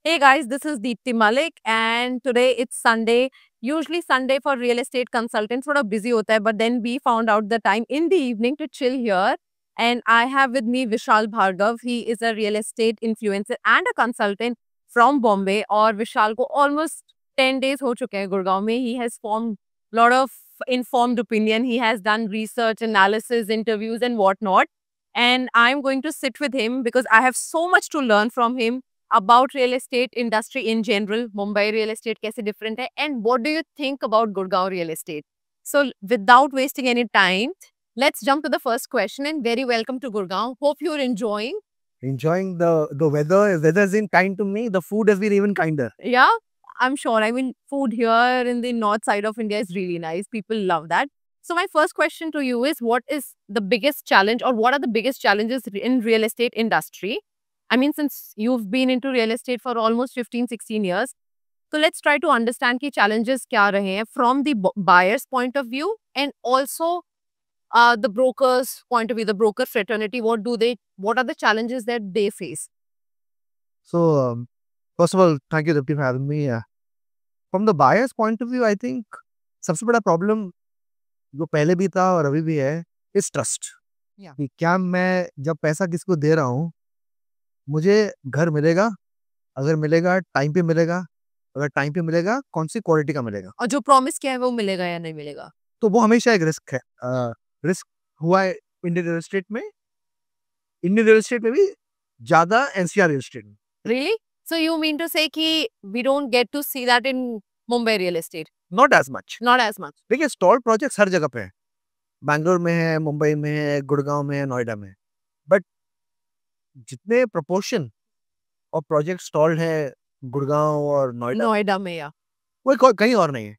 Hey guys, this is Deepti Malik and today it's Sunday. Usually Sunday for real estate consultants थोड़ा busy होता है, but then we found out the time in the evening to chill here. And I have with me Vishal Bhargav. He is a real estate influencer and a consultant from Bombay. और विशाल को almost 10 days हो चुके हैं गुड़गांव में. He has formed lot of informed opinion. He has done research, analysis, interviews and whatnot. And I'm going to sit with him because I have so much to learn from him about real estate industry in general, Mumbai real estate कैसे different है, and what do you think about Gurgaon real estate? So without wasting any time, let's jump to the first question. And very welcome to Gurgaon. Hope you're enjoying. Enjoying the weather. Weather has been kind to me. The food has been even kinder. Yeah, I'm sure. I mean, food here in the north side of India is really nice. People love that. So my first question to you is, what is the biggest challenge, or what are the biggest challenges in real estate industry? I mean, since you've been into real estate for almost 15, 16 years, so let's try to understand ki challenges kya rahe hain from the buyer's point of view, and also the broker's point of view, the broker fraternity. What are the challenges that they face? So, first of all, thank you, Dipti, for having me. From the buyer's point of view, I think सबसे बड़ा problem जो पहले भी था और अभी भी है इज ट्रस्ट। कि क्या मैं जब पैसा किसको दे रहा हूँ, मुझे घर मिलेगा, अगर मिलेगा टाइम पे मिलेगा, अगर टाइम पे मिलेगा कौन सी क्वालिटी का मिलेगा, और जो प्रॉमिस किया है वो मिलेगा या नहीं मिलेगा? तो वो हमेशा एक रिस्क है। रिस्क हुआ है इंडियन रियल एस्टेट में, इंडियन रियल एस्टेट में भी ज्यादा एनसीआर रियल एस्टेट में। Really? So you mean to say कि we don't get to see that in Mumbai real estate? Not as much. Not as much. देखिए, stall projects हर जगह पे है, बैंगलोर में है, मुंबई में है, गुड़गांव में है, नोएडा में है, बट जितने प्रोपोर्शन और प्रोजेक्ट स्टॉल्ड है गुड़गांव और नोएडा, नोएडा में या वो कहीं और नहीं है।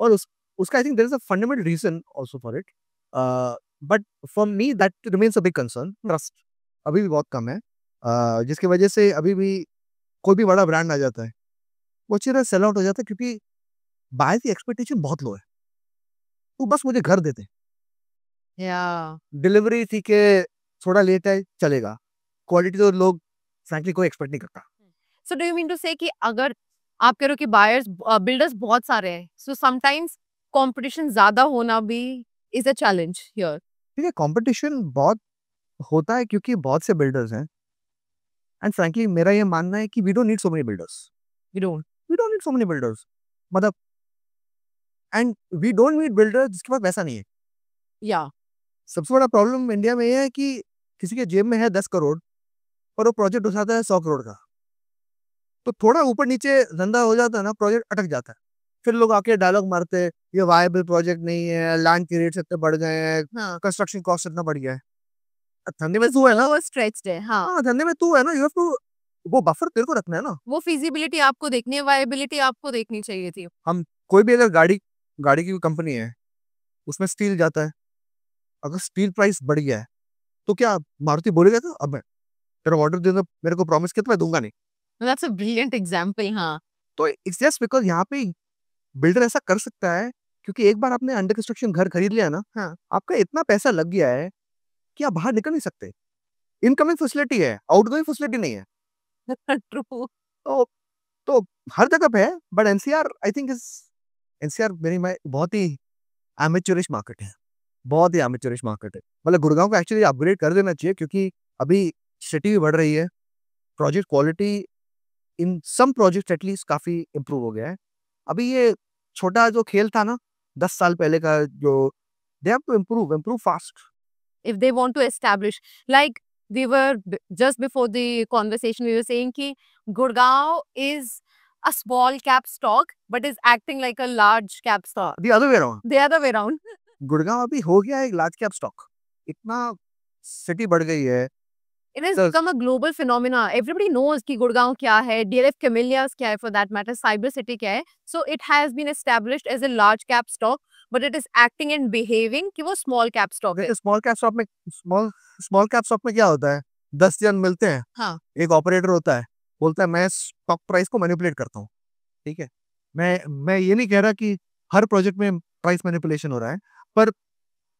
और उसका I think there is a fundamental reason also for it, but for me that remains a big concern. Trust अभी भी बहुत कम है, जिसकी वजह से अभी भी कोई भी बड़ा ब्रांड आ जाता है, वो अच्छी तरह सेल आउट हो जाता है, क्योंकि बायर की एक्सपेक्टेशन बहुत लो है। तो बस मुझे घर देते, या डिलीवरी ठीक है, थोड़ा लेट है चलेगा, क्वालिटी तो लोग फ्रैंकली कोई एक्सपेक्ट नहीं करता। So do you mean to say कि अगर आप कह रहे हो कि बायर्स बिल्डर्स बहुत सारे हैं, सो समटाइम्स कंपटीशन ज्यादा होना भी इज अ चैलेंज हियर? ठीक है, कंपटीशन बहुत होता है क्योंकि बहुत से बिल्डर्स हैं, एंड फ्रैंकली मेरा ये मानना है कि we don't need so many builders. We don't need so many builders, मतलब, and we don't need builders जिसके पास पैसा नहीं है। या सबसे बड़ा प्रॉब्लम इंडिया में ये है कि किसी के जेब में है 10 करोड़ और वो प्रोजेक्ट उठाता है 100 करोड़ का, तो थोड़ा ऊपर नीचे धंधा हो जाता है ना, प्रोजेक्ट अटक जाता है। फिर लोग आके डायलॉग मारते हैं, ये वायबल प्रोजेक्ट नहीं है, लैंड के रेट्स इतने बढ़ गए हैं, हाँ, कंस्ट्रक्शन कॉस्ट इतना बढ़ गया है। धंधे में तू है ना, वो स्ट्रेच्ड है। हाँ, हाँ, धंधे में तू है ना, यू हैव टू, वो बफर तेरे को रखना है ना। वो फिजिबिलिटी आपको देखनी है, वायबिलिटी आपको देखनी चाहिए थी। हम कोई भी अगर गाड़ी की कंपनी है, उसमें स्टील जाता है, अगर स्टील प्राइस बढ़ गया है तो क्या मारुति बोलेगा तो अब मैं तेरा ऑर्डर दे दो, मेरे को प्रॉमिस किया तो मैं दूंगा नहीं। That's a brilliant example. हाँ, तो इट्स जस्ट बिकॉज यहाँ पे बिल्डर ऐसा कर सकता है, क्योंकि एक बार आपने अंडर कंस्ट्रक्शन घर खरीद लिया ना, हाँ, आपका इतना पैसा लग गया है कि आप बाहर निकल नहीं सकते। इनकमिंग फैसिलिटी है, आउटगोइंग फैसिलिटी नहीं है। ट्रू। तो तो हर जगह पे है, but NCR I think is, NCR मेरी बहुत ही एमेच्योरिश मार्केट है, बहुत ही एमेच्योरिश मार्केट है। मतलब गुड़गांव को एक्चुअली अपग्रेड कर देना चाहिए, क्योंकि अभी सिटी भी बढ़ रही है, project quality in some project at least काफी इम्प्रूव हो गया है। अभी ये छोटा जो खेल था ना 10 साल पहले का, जो they have to improve fast. If they want to establish, like we were just before the conversation we were saying ki Gurgaon is a small cap stock but is acting like a large cap stock, the other way around, the other way around. Gurgaon अभी हो गया है एक large cap stock, इतना city बढ़ गई है। It has तो become a global phenomena. Everybody knows कि गुड़गांव क्या है, DLF Camellias क्या है, for that matter Cyber City क्या है. So it has been established as a large cap stock, but it is acting and behaving कि वो small cap stock है. स्मॉल कैप स्टॉक में, स्मॉल कैप स्टॉक में क्या होता है, 10 जन मिलते हैं, हाँ, एक ऑपरेटर होता है, बोलता है मैं स्टॉक प्राइस को मैनिपुलेट करता हूँ। ठीक है, मैं ये नहीं कह रहा कि हर प्रोजेक्ट में प्राइस मैनिपुलेशन हो रहा है, पर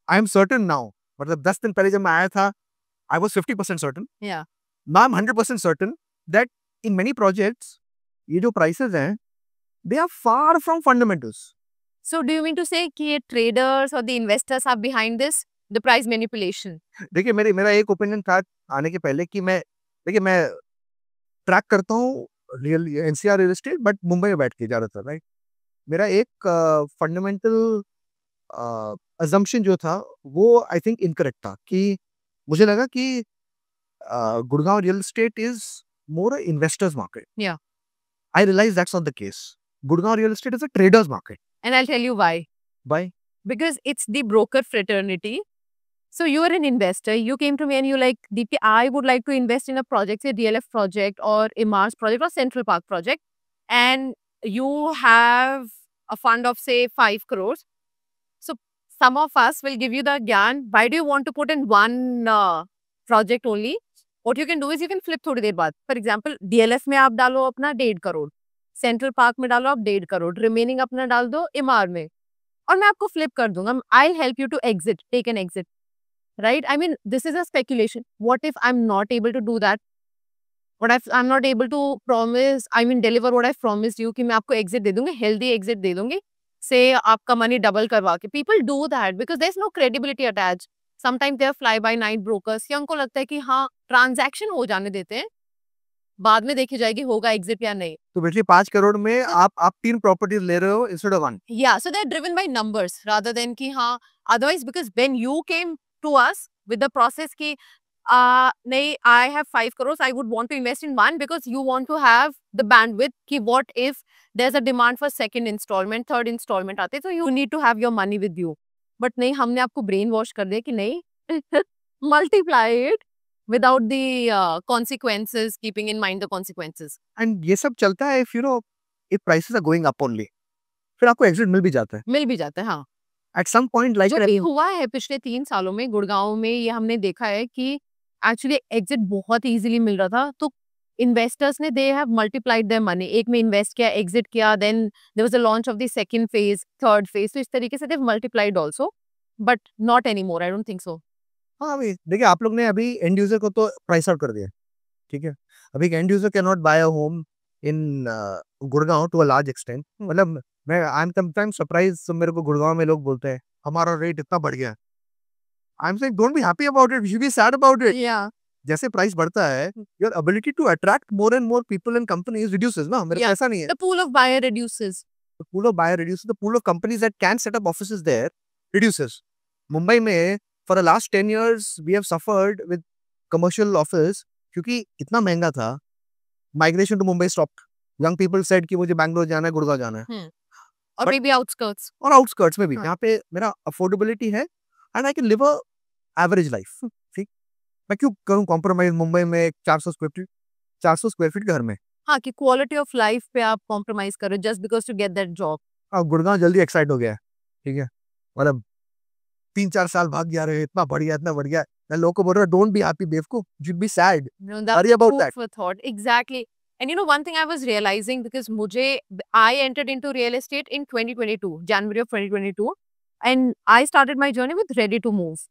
आई एम सर्टेन नाउ, मतलब 10 दिन पहले जब मैं आया था I was 50% certain, yeah. now I'm 100% certain that in many projects ये जो prices हैं, they are far from fundamentals. So do you mean to say कि ये traders or the investors are behind this, the price manipulation? देखिए मेरा एक opinion था आने के पहले कि मैं ट्रैक करता हूँ real NCR real estate but Mumbai में बैठ के ज्यादातर, राइट? मेरा एक फंडामेंटल अजम्पशन जो था वो आई थिंक इनकरेक्ट था कि मुझे लगा कि Gurgaon real estate is more investors market. Yeah. I realize that's not the case. Gurgaon real estate is a trader's market. And I'll tell you why. Why? Because it's the broker fraternity. So you are an investor. You came to me and you like, Deepti, I would like to invest in a project, say DLF project or Mars project or Central Park project. And you have a fund of say 5 crores. So some of us will give you the gyan. Why do you want to put in one project only? What you can do is you can flip थोड़ी देर बाद. For example, DLF में आप डालो अपना 1.5 crore. Central park में डालो आप 1.5 crore. Remaining अपना डाल दो इमार में. और मैं आपको फ्लिप कर दूंगा. I'll help you to exit, take an exit. Right? I mean, this is a speculation. What if I'm not able to do that? What if I'm not able to promise, I mean, deliver what I've promised you कि मैं आपको exit दे दूंगी, healthy exit दे दूंगी. Say आपका money double करवा के. People do that because there's no credibility attached. Sometimes they are fly by night brokers. कि उनको लगता है कि हाँ ट्रांजैक्शन हो जाने देते हैं, बाद में देखी जाएगी होगा एग्जिट या नहीं. तो बेसिकली 5 करोड़ में आप 3 प्रॉपर्टीज ले रहे हो instead of 1. Yeah, so they're driven by numbers rather than कि हाँ. Otherwise, because when you came to us with the process कि नहीं, I have 5 crores, I would want to invest in one because you want to have the bandwidth कि what if there's a demand for second installment, third installment आते, so you need to have your money with you. But नहीं, हमने आपको brain wash कर दिया कि नहीं, multiply it without the consequences, keeping in mind the consequences. And ये सब चलता है if prices are going up only. फिर आपको एग्जिट मिल भी जाता है. मिल भी जाता है, हाँ. At some point like जो भी हुआ है पिछले 3 सालों में गुड़गांव में, ये हमने देखा है कि एक्चुअली एग्जिट बहुत इजीली मिल रहा था. तो इन्वेस्टर्स ने they have multiplied their money. एक में इन्वेस्ट किया, एग्जिट किया, then there was a launch of the second phase, third phase. तो इस तरीके से they have multiplied also, but not anymore. I don't think so. हाँ भाई देखिए आप लोग ने अभी एंड यूजर को तो प्राइस आउट कर दिया, ठीक है. अभी end user can not buy a home in Gurgaon to a large extent. मतलब मैं आई एम समटाइम्स सरप्राइज, मेरे को गुड़गांव में लोग बोलते हैं हमारा रेट इतना बढ़ गया. I am saying don't be happy about it, you should be sad about it. या जैसे प्राइस बढ़ता है your ability to attract more and more people and companies reduces ना. मेरे को ऐसा नहीं है. The pool of buyer reduces. The pool of buyer reduces, the pool of companies that can set up offices there reduces. Mumbai में for the last 10 years we have suffered with commercial office क्योंकि इतना महंगा था. Migration to Mumbai stopped. Young people said कि मुझे बैंगलोर जाना है, गुड़गांव जाना है. और मे बी आउटस्कर्ट्स. और आउटस्कर्ट्स में भी यहाँ पे मेरा अफोर्डेबिलिटी है and I can live a average life. ठीक, मैं क्यों करूँ कॉम्प्रोमाइज मुंबई में 400 स्क्वायर फीट घर में. हाँ, कि क्वालिटी ऑफ लाइफ पे आप कॉम्प्रोमाइज करो just because to get that job. Gurgaon जल्दी एक्साइट हो गया है, ठीक है. मतलब 3-4 साल भाग जा रहे हैं, इतना बढ़ गया. मैं लोगों को बोल रहा हूँ डोंट बी हैप्पी बेवकूफ, you should be sad. Worry about that. Thought exactly. And you know one thing I was realizing because I entered into real estate in 2022, January of 2022, and I started my journey with ready to move.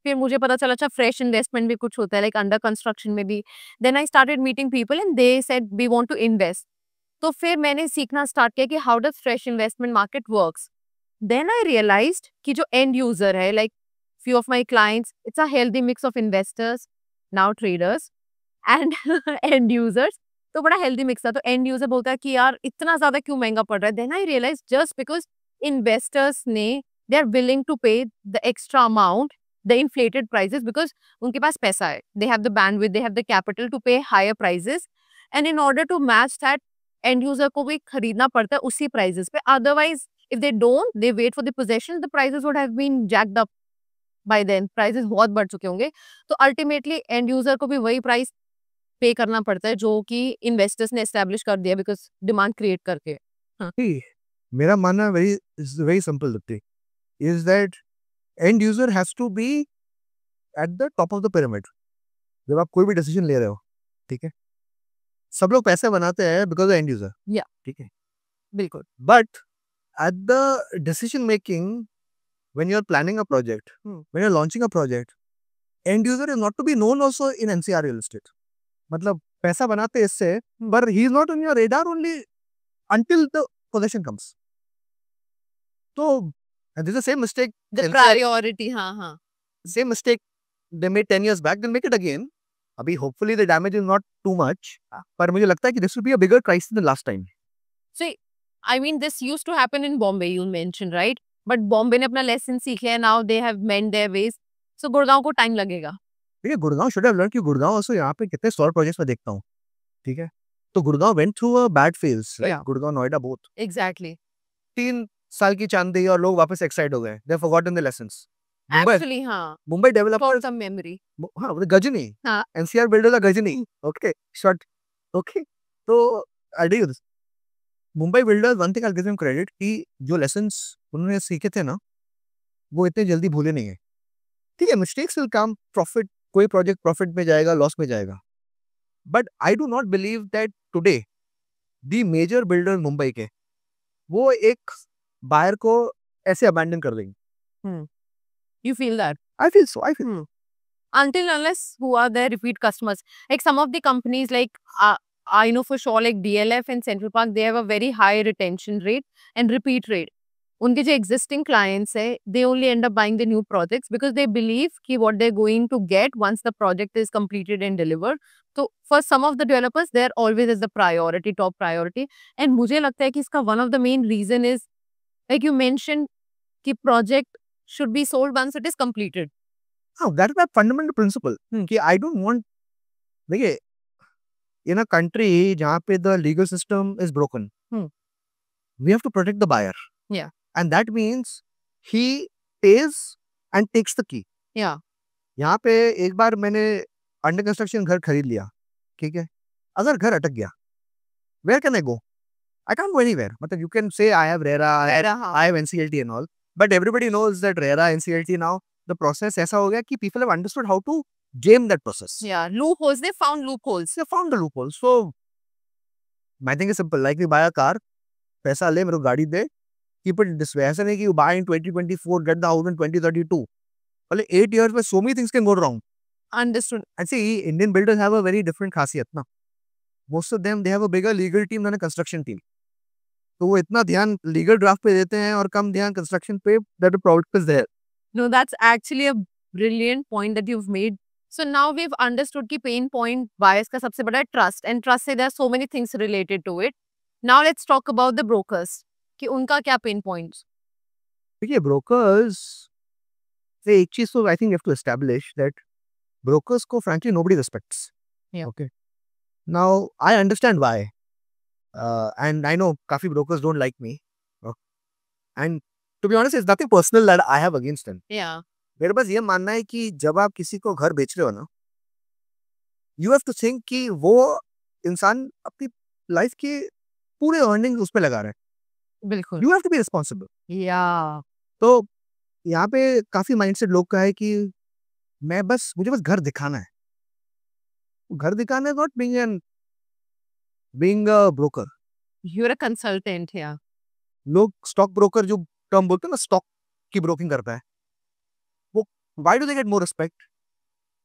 फिर मुझे पता चला अच्छा fresh investment भी कुछ होता है like under construction में भी. Then I started meeting people and they said we want to invest. तो फिर मैंने सीखना स्टार्ट किया कि how does fresh investment market works. Then I realised कि जो एंड यूजर है like few of my clients, it's a healthy mix of investors, now traders and end users. तो बड़ा healthy mix था. तो end user बोलता है कि यार इतना ज्यादा क्यों महंगा पड़ रहा है. Then I realized just because investors ने they are willing to pay the extra amount, the inflated prices because उनके पास पैसा है. They have the bandwidth, they have the capital to pay higher prices, and in order to match that end user को भी खरीदना पड़ता है उसी prices पे. Otherwise if they don't, they wait for the possession, the prices would have been jacked up. By then prices बहुत बढ़ चुके होंगे. तो अल्टीमेटली एंड यूजर को भी वही प्राइस पे करना पड़ता है जो कि इन्वेस्टर्स ने एस्टैब्लिश कर दिया बिकॉज डिमांड क्रिएट करके. मेरा मानना वेरी सिंपल लगती is that end user has to be at the top of the pyramid. जब आप कोई भी डिसीजन ले रहे हो, ठीक है, सब लोग पैसे बनाते हैं बिकॉज एंड यूजर. या ठीक है, बिल्कुल. But at the decision making when you're planning a project, when you're launching a project, end user is not to be known also in NCR real estate. मतलब पैसा बनाते इससे, but he is not on your radar only until the possession comes. So, and this is the same mistake. The NCR priority, हाँ. same mistake they made 10 years back, they'll make it again. अभी hopefully the damage is not too much, पर मुझे लगता है कि this will be a bigger crisis than last time. See, I mean, this used to happen in Bombay, you mentioned, right? But Bombay ने अपना lesson सीख लिया, now they have mend their ways. So Gurgaon को time लगेगा. देखिए Gurgaon should have learned कि Gurgaon also यहाँ पे कितने सौर प्रोजेक्ट्स में देखता हूँ, ठीक है? तो Gurgaon went through a bad phase, right? Yeah. Gurgaon Noida both. Exactly. 3 साल की चांदी और लोग वापस एक्साइट हो गए. They have forgotten the lessons. Actually, हाँ. Mumbai developers For some memory. हाँ वो गजनी. हाँ. NCR builders are Ghajini. Okay, short. Okay. तो I agree with this. Mumbai builders one thing I give them credit कि जो लेसन्स उन्होंने सीखे थे ना वो इतने जल्दी भूले नहीं है. ठीक है, मिस्टेक्स विल कम, प्रॉफिट, कोई प्रोजेक्ट प्रॉफिट में जाएगा, लॉस में जाएगा, but I do not believe that today the major builder Mumbai के वो एक बायर को ऐसे अबैंडन कर देंगे. You feel that? I feel so. I feel Until unless who are their repeat customers. Like some of the companies like I know for sure like DLF and Central Park, they have a very high retention rate and repeat rate. उनके जो existing clients है, they only end up buying the new projects because they believe कि what they're going to get once the project is completed and delivered. So for some of the developers, they're always as the priority, top priority. And मुझे लगता है कि इसका one of the main reason is like you mentioned कि project should be sold once it is completed. हाँ, that is my fundamental principle कि I don't want. देखिए, in a country जहाँ पे the legal system is broken, we have to protect the buyer. Yeah. And that means he pays and takes the key. Yeah. यहाँ पे एक बार मैंने under construction घर खरीद लिया, ठीक है, अगर घर अटक गया, where can I go? I can't go anywhere. मतलब you can say I have RERA, I have NCLT and all, but everybody knows that RERA, NCLT now, the process ऐसा हो गया कि people have understood how to game that process. Yeah, loopholes. They found loopholes. They found the loopholes. So my thing is simple. Like we buy a car, पैसा ले मेरे को गाड़ी दे, keep it this way. ऐसा नहीं कि you buy in 2024, get the house in 2032. Well, 8 years में so many things can go wrong. Understood. And see, Indian builders have a very different खासियत ना. Most of them, they have a bigger legal team than a construction team. तो वो इतना ध्यान legal draft पे देते हैं और कम ध्यान construction पे, that the product is there. No, that's actually a brilliant point that you've made. So now we've understood कि pain point buyers का सबसे बड़ा है trust, and trust से there are so many things related to it. Now let's talk about the brokers कि उनका क्या pain points. देखिए brokers से एक चीज तो I think you have to establish that brokers को frankly nobody respects. Yeah. Okay. Now I understand why, and I know काफी brokers don't like me, and to be honest, it's nothing personal that I have against them. Yeah. मेरे पास ये मानना है कि जब आप किसी को घर बेच रहे हो ना, you have to think कि वो इंसान अपनी लाइफ के पूरे अर्निंग उस पे लगा रहा है. बिल्कुल. You have to be responsible. Yeah. तो यहाँ पे काफी माइंडसेट लोग का है कि मुझे बस घर दिखाना है. घर दिखाना है, not being a broker. You're a consultant. Yeah. लोग स्टॉक ब्रोकर जो टर्म बोलते हैं ना, स्टॉक की ब्रोकिंग करता है, वो why do they get more respect?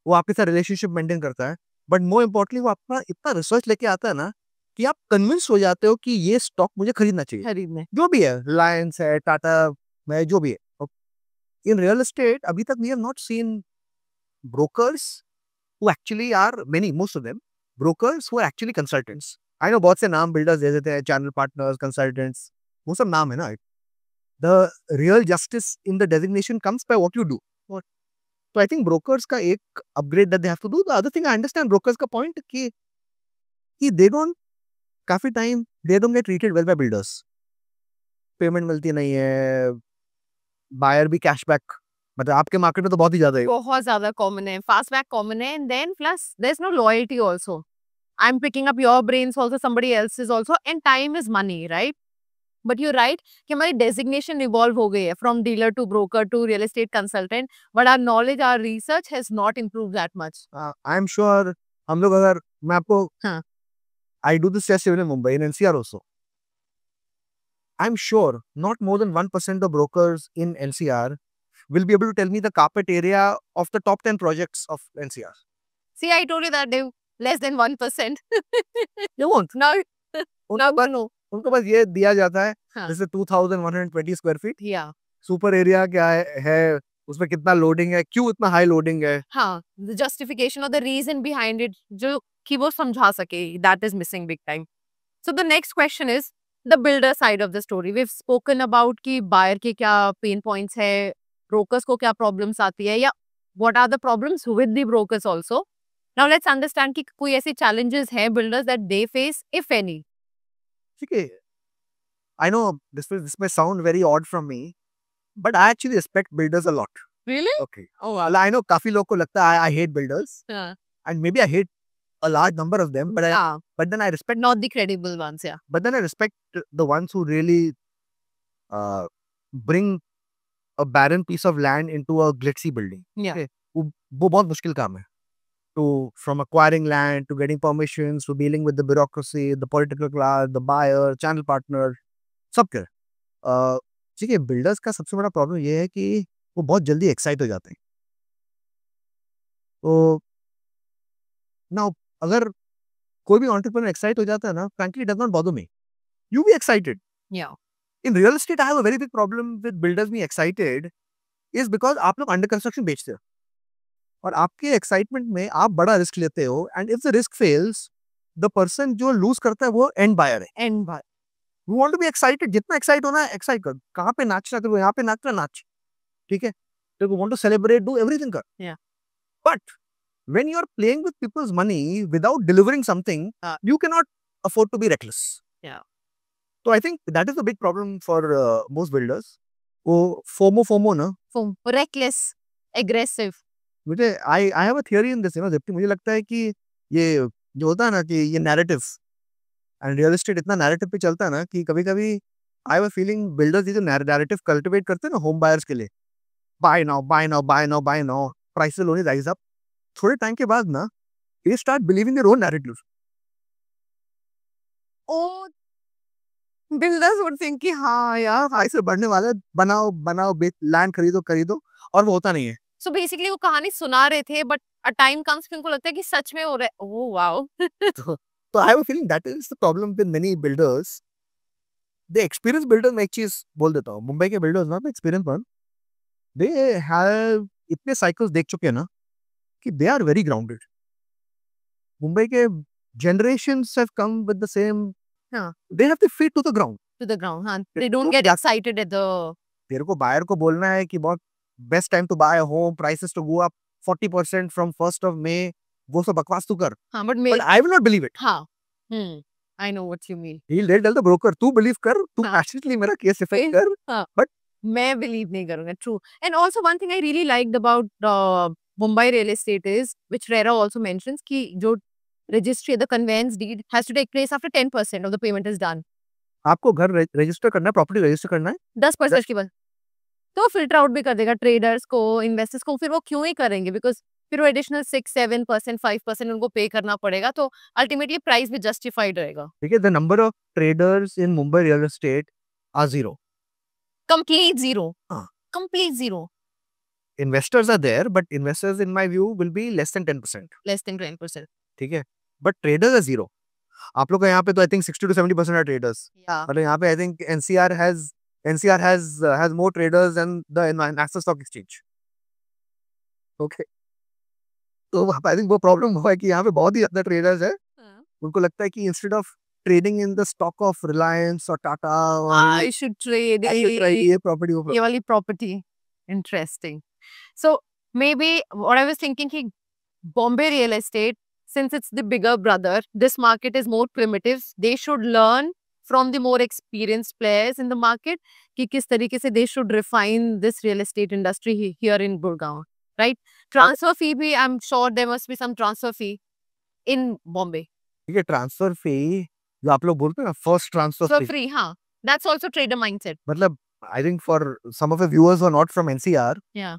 वो आपके साथ रिलेशनशिप मेंटेन करता है, बट मोर इम्पोर्टेंटली वो आपका इतना रिसर्च लेके आता है ना कि आप कन्विंस हो जाते हो कि ये स्टॉक मुझे खरीदना चाहिए. खरीदने. जो भी है, रिलायंस है, टाटा है, जो भी है. इन रियल एस्टेट अभी तक we have not seen brokers who actually are most of them brokers who are actually consultants. I know बहुत से नाम बिल्डर्स दे देते हैं, चैनल पार्टनर्स, कंसल्टेंट्स, वो सब नाम है ना. The real justice in the designation comes by what you do. So I think brokers का एक upgrade that they have to do. The other thing I understand brokers का point कि they don't, काफी time they don't get treated well by builders. Payment मिलती नहीं है, buyer भी cashback, मतलब आपके मार्केट में तो बहुत ही ज्यादा है. बहुत ज्यादा कॉमन है, फास्टबैक कॉमन है, and then plus there's no loyalty also. I'm picking up your brains also, somebody else's also, and time is money, right? But you're right कि हमारी designation evolve हो गई है from dealer to broker to real estate consultant, but our knowledge, our research has not improved that much. I'm sure हम लोग अगर मैं आपको हाँ. I do this test even in Mumbai and NCR also. I'm sure not more than 1% of brokers in NCR will be able to tell me the carpet area of the top 10 projects of NCR. See, I told you that, Dev. less than 1%. They won't. Now, उनको बस no. उनको बस ये दिया जाता है हाँ. जैसे 2120 square feet Yeah. Super area क्या है उसमें कितना लोडिंग है, क्यों इतना हाई लोडिंग है. हाँ, the justification or the reason behind it जो कि वो समझा सके, that is missing big time. So the next question is the builder side of the story. We've spoken about कि buyer के क्या pain points है, brokers को क्या problems आती है या what are the problems with the brokers also. Now let's understand कि कोई ऐसी challenges हैं builders that they face if any. ठीक है. I know this may sound very odd from me, but I actually respect builders a lot. Really? Okay. Oh wow. I know काफी लोग को लगता है I hate builders Yeah. and maybe I hate a large number of them, but Yeah. but then I respect Not the credible ones, yeah. but then I respect the ones who really bring a barren piece of land into a glitzy building. Yeah. Okay. वो बहुत मुश्किल काम है. To from acquiring land to getting permissions to dealing with the bureaucracy, the political class, the buyer, channel partner, सब के. ठीक है, builders का सबसे बड़ा प्रॉब्लम ये है कि वो बहुत जल्दी एक्साइट हो जाते हैं. तो ना अगर कोई भी एंटरप्रेन्योर एक्साइट हो जाता है ना, frankly it does not bother me. You be excited. Yeah. In real estate, I have a very big problem with builders being excited is because आप लोग अंडर कंस्ट्रक्शन बेचते हो और आपके एक्साइटमेंट में आप बड़ा रिस्क लेते हो and if the risk fails the person जो लूज करता है वो एंड बायर है. End buyer. You want to be excited, जितना एक्साइट होना है एक्साइट कर. कहाँ पे नाचना करो, यहाँ पे नाचना नाच, ठीक है. तो you want to celebrate, do everything कर. Yeah. But when you are playing with people's money without delivering something, you cannot afford to be reckless. Yeah. So I think that is a big problem for most builders. वो FOMO ना, Reckless, aggressive. मुझे I have a theory in this, जबकि मुझे लगता है कि ये जो होता है ना कि ये नैरेटिव एंड रियल एस्टेट इतना नैरेटिव पे चलता है ना कि कभी-कभी I have a feeling builders ये जो नैरेटिव कल्टीवेट करते हैं ना होम बायर्स के लिए, buy now buy now buy now buy now, price will only rise up. थोड़े टाइम के बाद ना they start believing their own narratives. Oh, builders would think कि हाँ यार. प्राइस बढ़ने वाला है, बनाओ बनाओ लैंड खरीदो और वो होता नहीं है. So basically वो कहानी सुना रहे थे but a time comes कि उनको लगता है कि सच में हो रहा है. Oh wow. तो I have a feeling that is the problem with many builders. The experienced builders, मैं एक चीज बोल देता हूँ, मुंबई के builders ना, experienced one, they have इतने cycles देख चुके हैं ना कि they are very grounded. Mumbai के generations have come with the same. हाँ. They have their feet to the ground. To the ground. हाँ. They don't get excited at the. तेरे को buyer को बोलना है कि बहुत best time to buy a home, prices to go up 40% from 1st of May, वो सब बकवास तू कर. हाँ, but I will not believe it. हाँ. I know what you mean. He'll tell the broker, तू believe कर, तू passionately मेरा case effect कर. हाँ. But मैं believe नहीं करूँगा. True. And also one thing I really liked about Mumbai real estate is, which RERA also mentions, कि जो registry, the conveyance deed has to take place after 10% of the payment is done. आपको घर register करना है, property register करना है 10% की बात, तो फिल्टर आउट भी कर देगा ट्रेडर्स को, इन्वेस्टर्स को. फिर वो क्यों ही करेंगे, बिकॉज फिर वो एडिशनल 6-7%, 5% उनको पे करना पड़ेगा. तो अल्टीमेटली प्राइस भी जस्टिफाइड रहेगा. ठीक है. The number of traders in Mumbai real estate are zero. Complete zero. हाँ. Complete zero. Investors are there, but investors in my view will be less than 10%. Less than 10%. ठीक है. But traders are zero. आप लोग का यहाँ पे तो I think 60 to 70% are traders. Yeah. मतलब यहाँ पे I think NCR has more traders than the National Stock Exchange. Okay. तो I think वो प्रॉब्लम हुआ है कि यहाँ पे बहुत ही ज्यादा ट्रेडर्स है. उनको लगता है कि instead of trading in the stock of Reliance or Tata or I should trade ये property ये वाली property. Interesting. So maybe what I was thinking कि Bombay real estate, since it's the bigger brother, this market is more primitive. They should learn from the more experienced players in the market कि किस तरीके से they should refine this real estate industry here in Gurgaon, right? Transfer fee भी, I'm sure there must be some transfer fee in Bombay. ठीक है. Transfer fee जो आप लोग बोलते हैं ना, फर्स्ट ट्रांसफर So फी, free, हाँ. That's also trader mindset. मतलब I think for some of the viewers who are not from NCR, Yeah.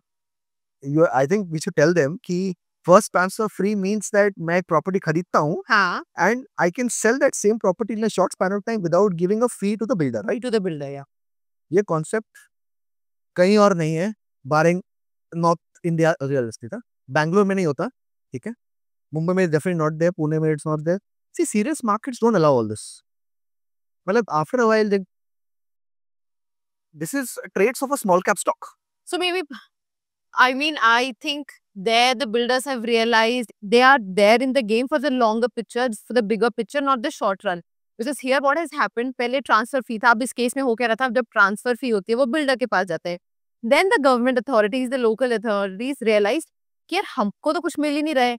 I think we should tell them कि first transfer free means that मैं एक property खरीदता हूँ हाँ. and I can sell that same property in a short span of time without giving a fee to the builder, right? To the builder, yeah. ये concept कहीं और नहीं है, barring North India real estate. Bangalore में नहीं होता, ठीक है. Mumbai mein definitely not there. Pune mein it's not there. See, serious markets don't allow all this. Well, after a while, this is traits of a small cap stock. So maybe, I mean, I think there the builders have realized they are there in the game for the longer picture, for the bigger picture, not the short run. Because here what has happened, पहले transfer fee था, अब इस case में हो क्या रहा था, अब जब transfer fee होती है वो builder के पास जाते हैं. Then the government authorities, the local authorities realized कि यार हमको तो कुछ मिल ही नहीं रहा है.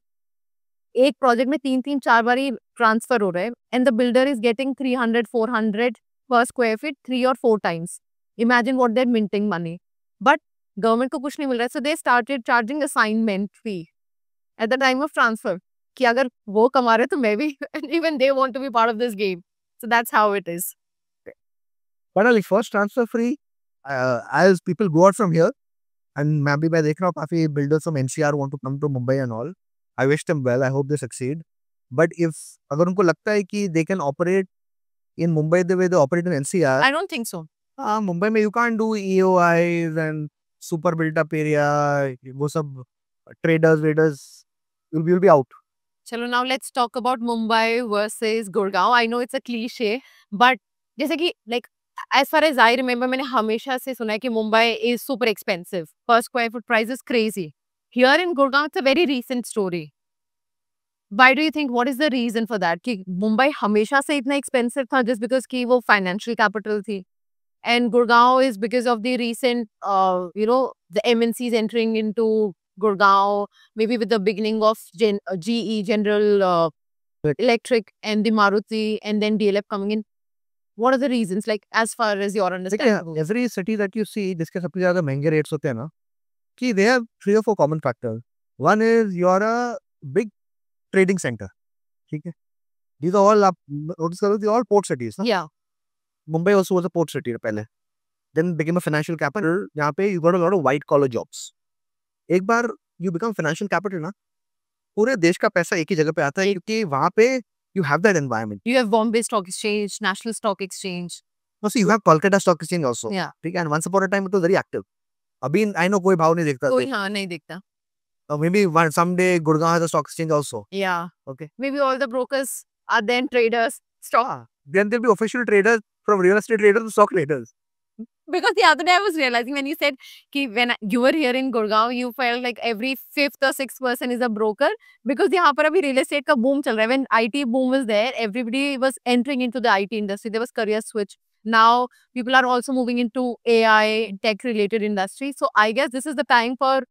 एक प्रोजेक्ट में 3-4 बारी ट्रांसफर हो रहा है and the builder is getting 300-400 per square feet 3 or 4 times. Imagine what they're minting money. But government को कुछ नहीं मिल रहा है, so they started charging assignment fee at the time of transfer कि अगर वो कमा रहे तो मैं भी, even they want to be part of this game. So that's how it is. But like first transfer free, as people go out from here, and maybe मैं देख रहा हूँ काफी builders from NCR want to come to Mumbai and all. I wish them well. I hope they succeed. But if अगर उनको लगता है कि they can operate in Mumbai the way they operate in NCR, I don't think सो. मुंबई में you can't do EOIs and super built up area, वो सब traders, you'll be out. चलो now let's talk about Mumbai versus Gurgaon. I know it's a cliche, but जैसे कि like as far as I remember मैंने हमेशा से सुना है कि Mumbai is super expensive, per square foot price is crazy. Here in Gurgaon it's a very recent story. Why do you think, what is the reason for that कि मुंबई हमेशा से इतना एक्सपेंसिव था just because कि वो फाइनेंशियल कैपिटल थी, and Gurgaon is because of the recent the MNCs entering into Gurgaon, maybe with the beginning of GE General Electric and the Maruti and then DLF coming in. What are the reasons, like as far as your understanding goes? Every city that you see जिसके सबसे ज्यादा महंगे rates होते हैं ना, कि they have 3 or 4 common factors. One is you're a big trading center. ठीक है, these are all आप notice करो, these are all port cities ना. Yeah. Mumbai also was a port city पहले, then became a financial capital. यहाँ पे you got a lot of white collar jobs. एक बार you become financial capital ना, पूरे देश का पैसा एक ही जगह पे आता है क्योंकि वहाँ पे you have that environment. You have Bombay Stock Exchange, National Stock Exchange. No, see, you have Kolkata Stock Exchange also. Yeah. ठीक है, and once upon a time it was very active. अभी I know कोई भाव नहीं देखता. कोई हाँ नहीं देखता. Maybe someday Gurgaon has a stock exchange also. Yeah. Okay. Maybe all the brokers are then traders. Stock. Then there'll be official traders, from real estate traders to stock traders. Because the other day I was realizing when you said कि when you were here in Gurgaon, you felt like every 5th or 6th person is a broker, because यहाँ पर अभी real estate का boom चल रहा है. When IT boom was there, everybody was entering into the IT industry. There was career switch. Now people are also moving into AI, tech related industry. So I guess this is the time for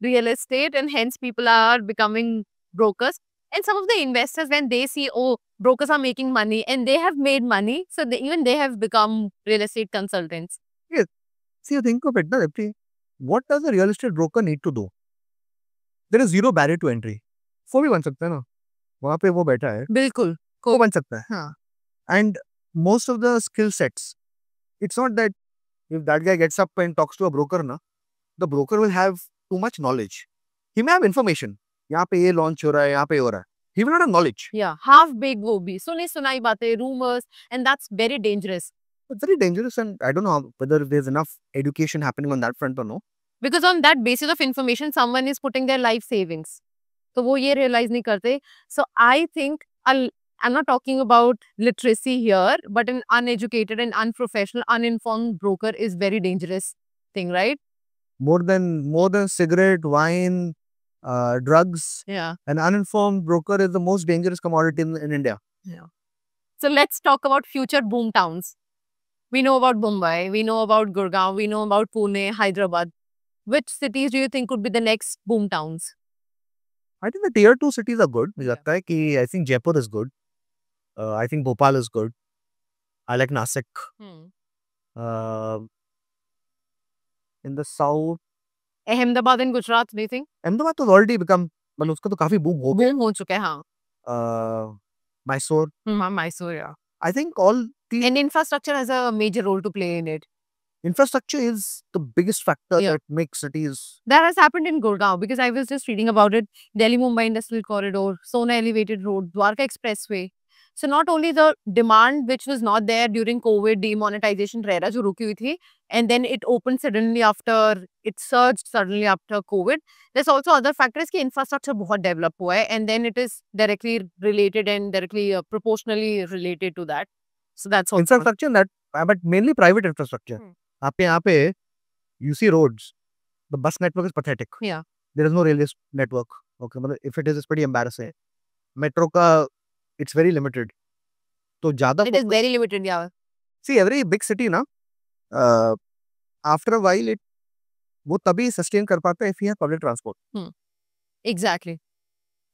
real estate, and hence people are becoming brokers. And some of the investors, when they see, oh, brokers are making money and they have made money, so even they have become real estate consultants. Yes. See, you think of it, na, Dipti, what does a real estate broker need to do? There is zero barrier to entry. वो भी बन सकता है ना, वहाँ पे वो बैठा है. बिल्कुल. वो बन सकता है. हाँ. And most of the skill sets, it's not that if that guy gets up and talks to a broker, na, the broker will have too much knowledge. He may have information. यहाँ पे ये launch हो रहा है, यहाँ पे हो रहा है. He will not have knowledge. Yeah, half baked वो भी. सुनी सुनाई बातें, rumors, and that's very dangerous. It's very dangerous, and I don't know whether there's enough education happening on that front or no. Because on that basis of information, someone is putting their life savings. तो वो ये realize नहीं करते. So I think I'm not talking about literacy here, but an uneducated and unprofessional, uninformed broker is very dangerous thing, right? More than cigarette, wine, drugs. Yeah. An uninformed broker is the most dangerous commodity in India. Yeah. So let's talk about future boom towns. We know about Mumbai, we know about Gurgaon, we know about Pune, Hyderabad. Which cities do you think could be the next boom towns? I think the tier 2 cities are good. मुझे Yeah. लगता है कि I think Jaipur is good. I think Bhopal is good. I like Nasik. Uh, in the south, Ahmedabad and Gujarat, do you think? Ahmedabad has already become, मतलब उसका तो काफी boom हो गया. Boom हो चुका है, हाँ. Mysore. Mysore, yeah. I think all the And infrastructure has a major role to play in it. infrastructure is the biggest factor Yeah. that makes cities. That has happened in Gurgaon because I was just reading about it. Delhi Mumbai Industrial Corridor, Sona Elevated Road, Dwarka Expressway. So not only the demand which was not there during COVID, demonetization रह जो रुकी हुई थी, and then it opened suddenly after, it surged suddenly after COVID. There's also other factors कि infrastructure बहुत develop हुआ है, and then it is directly related and directly proportionally related to that. So that's also Infrastructure that, but mainly private infrastructure. आपके यहाँ पे you see roads, the bus network is pathetic. Yeah. There is no railway network. Okay, मतलब if it is, it's pretty embarrassing. Metro का it's very limited. तो ज़्यादा it is very limited. Yeah. see every big city ना after a while it वो तभी sustain कर पाता है if you have public transport. Exactly.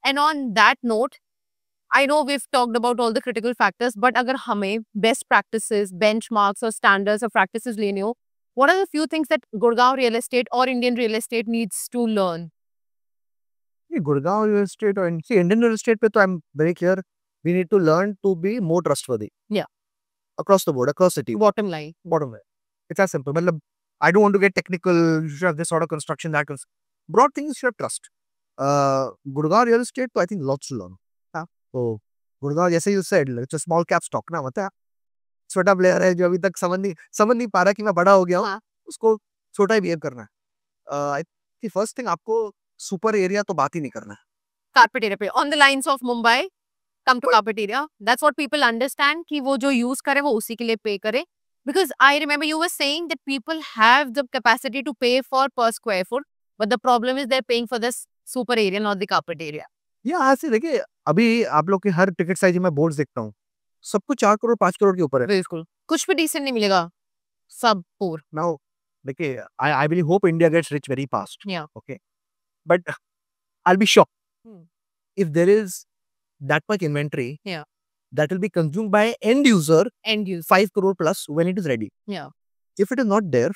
And on that note, I know we've talked about all the critical factors, but अगर हमें best practices, benchmarks or standards or practices लेने हो, what are the few things that Gurgaon real estate or Indian real estate needs to learn? ये Gurgaon real estate और see Indian real estate पे तो I'm very clear we need to learn to be more trustworthy. Yeah. Across the board, across city. Bottom line. Bottom line. It's as simple. मतलब I don't want to get technical. You should have this sort of construction, that broad things you should have trust. Gurgaon real estate, तो I think lots to learn. तो Gurgaon जैसे you said, it's a small cap stock ना, मतलब छोटा player है जो अभी तक समझ नहीं पा रहा कि मैं बड़ा हो गया हूँ, उसको छोटा ही बिहेव करना है. I first thing आपको सुपर एरिया तो बात ही नहीं करना है. Carpet area पे on the lines of Mumbai, come to carpet area. That's what people understand कि वो जो use करे वो उसी के लिए pay करे. Because I remember you were saying that people have the capacity to pay for per square foot, but the problem is they're paying for this super area, not the carpet area. यहाँ से देखिए अभी आप लोग के हर ticket size में board देखता हूँ, सब कुछ 4 करोड़ 5 करोड़ के ऊपर है. बिल्कुल कुछ भी डिसेंट नहीं मिलेगा, सब पूर. Now देखिए I really hope India gets rich very fast. Yeah. Okay. But I'll be shocked if there is that much inventory. Yeah. That will be consumed by end user 5 crore plus when it is ready. Yeah. If it is not there,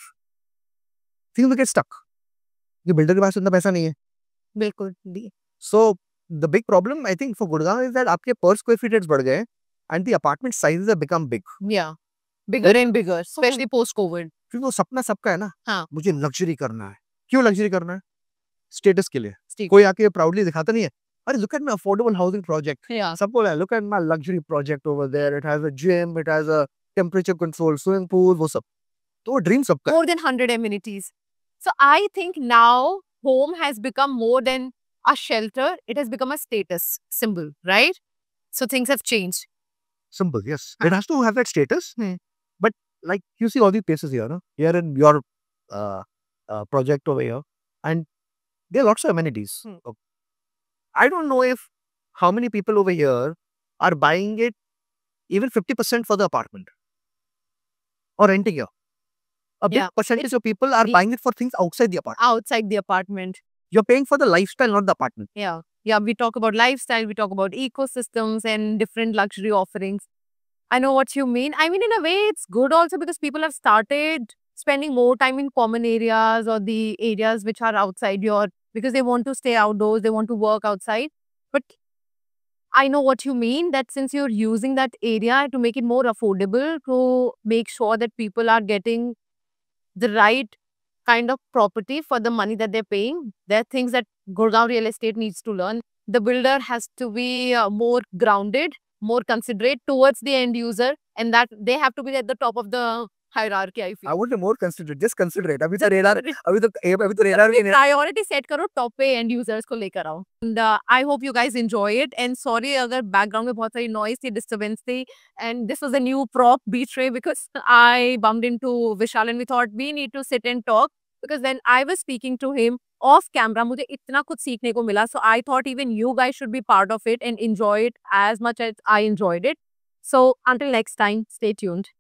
things will get stuck. ये builder के पास उतना पैसा नहीं है. बिल्कुल. So the big problem I think for Gurgaon is that आपके per square feet rates बढ़ गए and the apartment sizes have become big. Yeah. Bigger and bigger, especially post COVID. क्योंकि वो सपना सबका है ना. हाँ. मुझे लग्जरी करना है. क्यों लग्जरी करना है? स्टेटस के लिए. Status. कोई आके प्राउडली दिखाता नहीं है. अरे look at my affordable housing project. Yeah. सबको look at my luxury project over there. It has a gym, it has a temperature control, swimming pool, वो सब. तो वो ड्रीम सबका है. More than 100 amenities. So I think now home has become more than a shelter. It has become a status symbol, right? So things have changed. Simple, yes. It has to have that status. But like you see all these places here, no? Here in your project over here, and there are lots of amenities. I don't know if how many people over here are buying it even 50% for the apartment or renting here. A big percentage of people are buying it for things outside the apartment. Outside the apartment. You're paying for the lifestyle, not the apartment. Yeah. Yeah, we talk about lifestyle, we talk about ecosystems and different luxury offerings. I know what you mean. I mean, in a way, it's good also because people have started spending more time in common areas or the areas which are outside your, because they want to stay outdoors, they want to work outside. But I know what you mean, that since you're using that area to make it more affordable, to make sure that people are getting the right kind of property for the money that they're paying, there are things that Gurgaon real estate needs to learn. The builder has to be more grounded, more considerate towards the end user, and that they have to be at the top of the hierarchy, I feel. I want to more considerate, just considerate. अभी तो radar भी नहीं. Priority set करो, top पे end users को लेकर आओ. And I hope you guys enjoy it. And sorry अगर background में बहुत सारी noise थी, disturbance थी. And this was a new prop, beach ray, because I bumped into Vishal and we thought we need to sit and talk. Because when I was speaking to him off camera, मुझे इतना कुछ सीखने को मिला. So I thought even you guys should be part of it and enjoy it as much as I enjoyed it. So until next time, stay tuned.